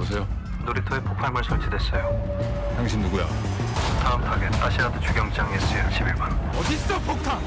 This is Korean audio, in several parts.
여보세요? 놀이터에 폭발물 설치됐어요. 당신 누구야? 다음 타겟 아시아드 주경장 SR 11번. 어딨어 폭탄?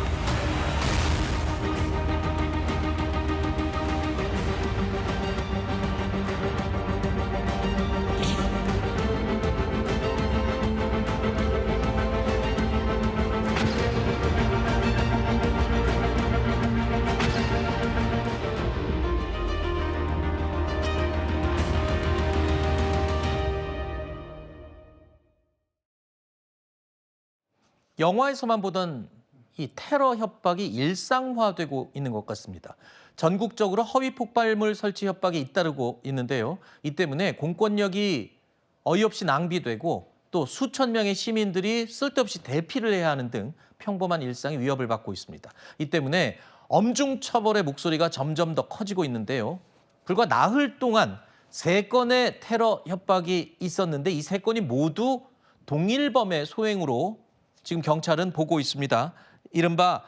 영화에서만 보던 이 테러 협박이 일상화되고 있는 것 같습니다. 전국적으로 허위 폭발물 설치 협박이 잇따르고 있는데요. 이 때문에 공권력이 어이없이 낭비되고 또 수천 명의 시민들이 쓸데없이 대피를 해야 하는 등 평범한 일상이 위협을 받고 있습니다. 이 때문에 엄중 처벌의 목소리가 점점 더 커지고 있는데요. 불과 나흘 동안 3건의 테러 협박이 있었는데 이 3건이 모두 동일범의 소행으로 지금 경찰은 보고 있습니다. 이른바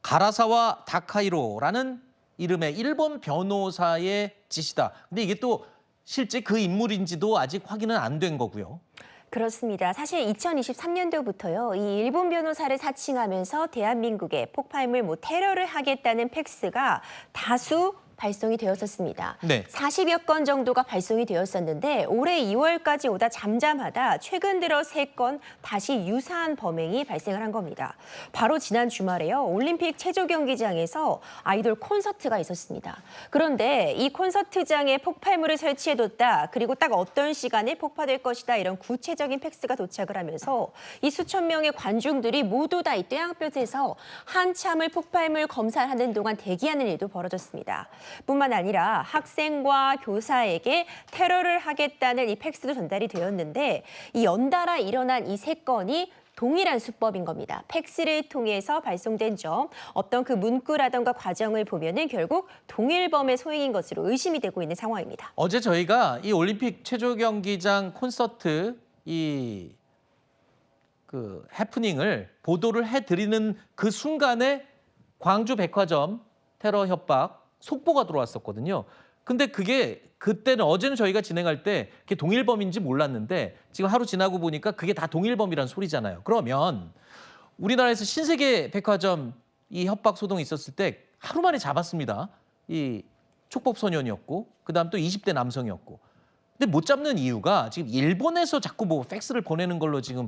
가라사와 다카이로라는 이름의 일본 변호사의 짓이다. 근데 이게 또 실제 그 인물인지도 아직 확인은 안 된 거고요. 그렇습니다. 사실 2023년도부터요, 이 일본 변호사를 사칭하면서 대한민국에 폭발물 테러를 하겠다는 팩스가 다수 발송이 되었었습니다. 네. 40여 건 정도가 발송이 되었었는데 올해 2월까지 오다 잠잠하다 최근 들어 3건 다시 유사한 범행이 발생을 한 겁니다. 바로 지난 주말에요. 올림픽 체조 경기장에서 아이돌 콘서트가 있었습니다. 그런데 이 콘서트장에 폭발물을 설치해뒀다. 그리고 딱 어떤 시간에 폭파될 것이다. 이런 구체적인 팩스가 도착을 하면서 이 수천 명의 관중들이 모두 다 이 떼양볕에서 한참을 폭발물 검사를 하는 동안 대기하는 일도 벌어졌습니다. 뿐만 아니라 학생과 교사에게 테러를 하겠다는 이 팩스도 전달이 되었는데 이 연달아 일어난 이 3건이 동일한 수법인 겁니다. 팩스를 통해서 발송된 점, 어떤 그 문구라던가 과정을 보면은 결국 동일범의 소행인 것으로 의심이 되고 있는 상황입니다. 어제 저희가 이 올림픽 체조 경기장 콘서트 그 해프닝을 보도를 해드리는 그 순간에 광주 백화점 테러 협박 속보가 들어왔었거든요. 근데 그때는 어제는 저희가 진행할 때 그게 동일범인지 몰랐는데 지금 하루 지나고 보니까 그게 다 동일범이란 소리잖아요. 그러면 우리나라에서 신세계 백화점 이 협박 소동이 있었을 때 하루 만에 잡았습니다. 이 촉법 소년이었고 그다음 또 20대 남성이었고. 근데 못 잡는 이유가 지금 일본에서 자꾸 뭐 팩스를 보내는 걸로 지금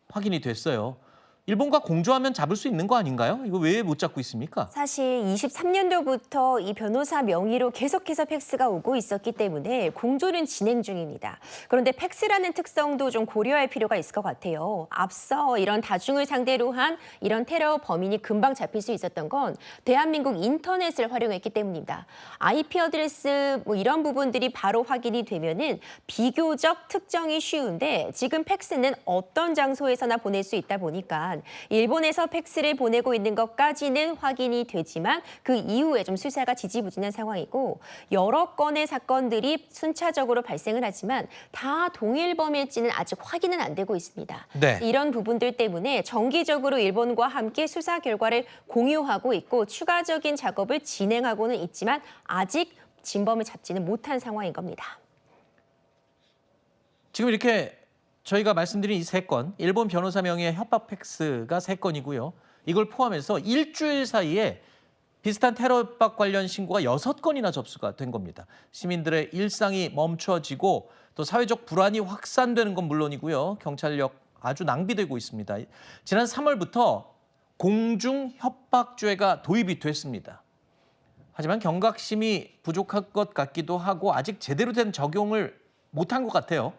확인이 됐어요. 일본과 공조하면 잡을 수 있는 거 아닌가요? 이거 왜 못 잡고 있습니까? 사실 23년도부터 이 변호사 명의로 계속해서 팩스가 오고 있었기 때문에 공조는 진행 중입니다. 그런데 팩스라는 특성도 좀 고려할 필요가 있을 것 같아요. 앞서 이런 다중을 상대로 한 이런 테러 범인이 금방 잡힐 수 있었던 건 대한민국 인터넷을 활용했기 때문입니다. IP 어드레스 이런 부분들이 바로 확인이 되면은 비교적 특정이 쉬운데 지금 팩스는 어떤 장소에서나 보낼 수 있다 보니까 일본에서 팩스를 보내고 있는 것까지는 확인이 되지만 그 이후에 좀 수사가 지지부진한 상황이고 여러 건의 사건들이 순차적으로 발생을 하지만 다 동일범일지는 아직 확인은 안 되고 있습니다. 네. 이런 부분들 때문에 정기적으로 일본과 함께 수사 결과를 공유하고 있고 추가적인 작업을 진행하고는 있지만 아직 진범을 잡지는 못한 상황인 겁니다. 지금 이렇게 저희가 말씀드린 이 3건, 일본 변호사 명의의 협박 팩스가 3건이고요. 이걸 포함해서 일주일 사이에 비슷한 테러 협박 관련 신고가 6건이나 접수가 된 겁니다. 시민들의 일상이 멈춰지고 또 사회적 불안이 확산되는 건 물론이고요. 경찰력 아주 낭비되고 있습니다. 지난 3월부터 공중협박죄가 도입이 됐습니다. 하지만 경각심이 부족할 것 같기도 하고 아직 제대로 된 적용을 못한 것 같아요.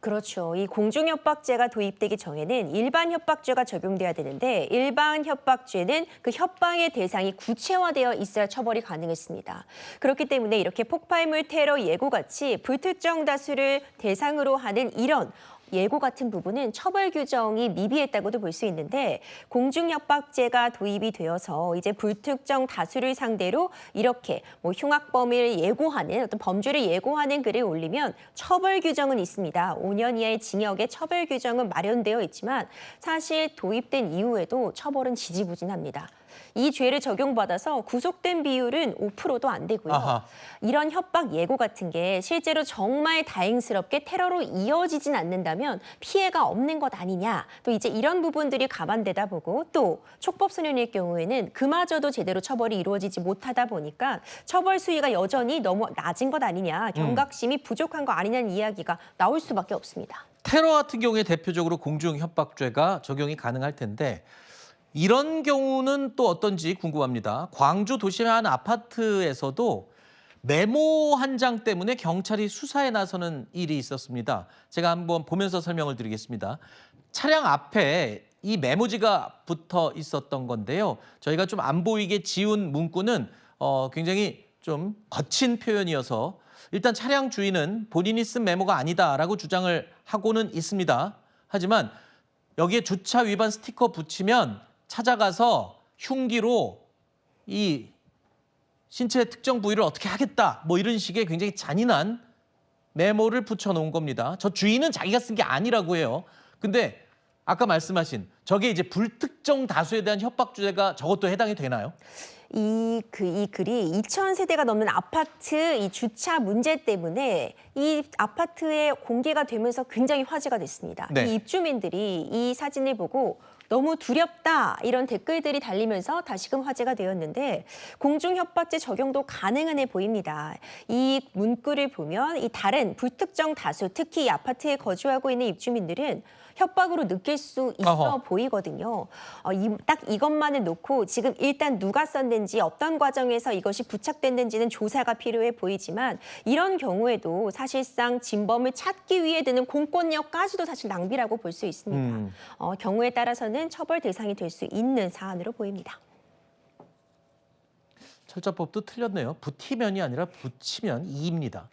그렇죠. 이 공중협박죄가 도입되기 전에는 일반 협박죄가 적용돼야 되는데 일반 협박죄는 그 협박의 대상이 구체화되어 있어야 처벌이 가능했습니다. 그렇기 때문에 이렇게 폭발물 테러 예고같이 불특정 다수를 대상으로 하는 이런 예고 같은 부분은 처벌 규정이 미비했다고도 볼 수 있는데 공중협박죄가 도입이 되어서 이제 불특정 다수를 상대로 이렇게 흉악범을 예고하는 어떤 범죄를 예고하는 글을 올리면 처벌 규정은 있습니다. 5년 이하의 징역의 처벌 규정은 마련되어 있지만 사실 도입된 이후에도 처벌은 지지부진합니다. 이 죄를 적용받아서 구속된 비율은 5%도 안 되고요. 아하. 이런 협박 예고 같은 게 실제로 정말 다행스럽게 테러로 이어지진 않는다면 피해가 없는 것 아니냐. 또 이제 이런 부분들이 감안되다 보고 또 촉법소년일 경우에는 그마저도 제대로 처벌이 이루어지지 못하다 보니까 처벌 수위가 여전히 너무 낮은 것 아니냐. 경각심이 부족한 거 아니냐는 이야기가 나올 수밖에 없습니다. 테러 같은 경우에 대표적으로 공중협박죄가 적용이 가능할 텐데 이런 경우는 또 어떤지 궁금합니다. 광주 도심의 한 아파트에서도 메모 한 장 때문에 경찰이 수사에 나서는 일이 있었습니다. 제가 한번 보면서 설명을 드리겠습니다. 차량 앞에 이 메모지가 붙어 있었던 건데요. 저희가 좀 안 보이게 지운 문구는 굉장히 좀 거친 표현이어서 일단 차량 주인은 본인이 쓴 메모가 아니다라고 주장을 하고는 있습니다. 하지만 여기에 주차 위반 스티커 붙이면 찾아가서 흉기로 이 신체 특정 부위를 어떻게 하겠다 뭐 이런 식의 굉장히 잔인한 메모를 붙여놓은 겁니다. 저 주인은 자기가 쓴 게 아니라고 해요. 근데 아까 말씀하신 저게 이제 불특정 다수에 대한 협박죄가 저것도 해당이 되나요? 이 글이 2,000세대가 넘는 아파트 이 주차 문제 때문에 이 아파트에 공개가 되면서 굉장히 화제가 됐습니다. 네. 이 입주민들이 이 사진을 보고 너무 두렵다 이런 댓글들이 달리면서 다시금 화제가 되었는데 공중협박죄 적용도 가능해 보입니다. 이 문구를 보면 이 다른 불특정 다수 특히 이 아파트에 거주하고 있는 입주민들은 협박으로 느낄 수 있어 어허. 보이거든요. 딱 이것만을 놓고 지금 일단 누가 썼는지 어떤 과정에서 이것이 부착됐는지는 조사가 필요해 보이지만 이런 경우에도 사실상 진범을 찾기 위해 드는 공권력까지도 사실 낭비라고 볼 수 있습니다. 경우에 따라서는 처벌 대상이 될 수 있는 사안으로 보입니다. 철저법도 틀렸네요. 붙이면이 아니라 붙이면 이입니다.